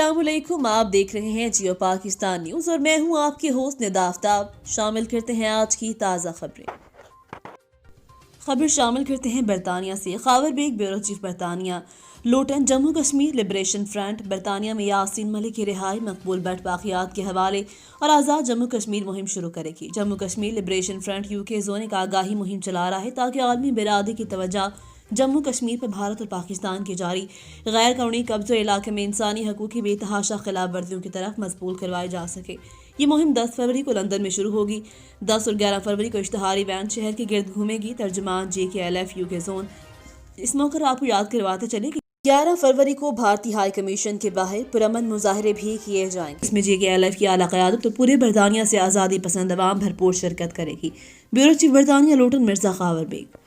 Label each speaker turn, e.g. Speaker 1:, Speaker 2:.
Speaker 1: अस्सलाम वालेकुम। आप देख रहे हैं जियो पाकिस्तान न्यूज़ और मैं हूं आपके होस्ट निदा आफ्ताब। शामिल करते हैं आज की ताज़ा खबर शामिल करते हैं बरतानिया से। खावर बेग ब्यूरो चीफ बरतानिया लोटन। जम्मू कश्मीर लिबरेशन फ्रंट बरतानिया में यासीन मलिक की रिहाई, मकबूल भट्ट बाक़ियात के हवाले और आज़ाद जम्मू कश्मीर मुहिम शुरू करेगी। Jammu Kashmir liberation front UK zone एक आगाही मुहिम चला रहा है ताकि आलमी बिरादरी की तवज्जो जम्मू कश्मीर पर भारत और पाकिस्तान के जारी गैर कानूनी कब्ज़ों इलाके में इंसानी हकूक़ की बेतहाशा खिलाफ वर्जियों की तरफ मजबूर करवाई जा सके। ये मुहिम 10 फरवरी को लंदन में शुरू होगी। 10 और 11 फरवरी को इश्तहारी वैन शहर के गिर्द घूमेगी। तर्जुमान JKLF यूके जोन। इस मौके पर आपको याद करवाते चले कि 11 फरवरी को भारतीय हाई कमीशन के बाहर पुरअमन मुजाहरे भी किए जाएंगे। इसमें JKLF की आला क़यादत तो पूरे बरतानिया से आज़ादी पसंद अवाम भरपूर शिरकत करेगी। ब्यूरो चीफ बरतानिया लोटन मिर्जा खावर बेग।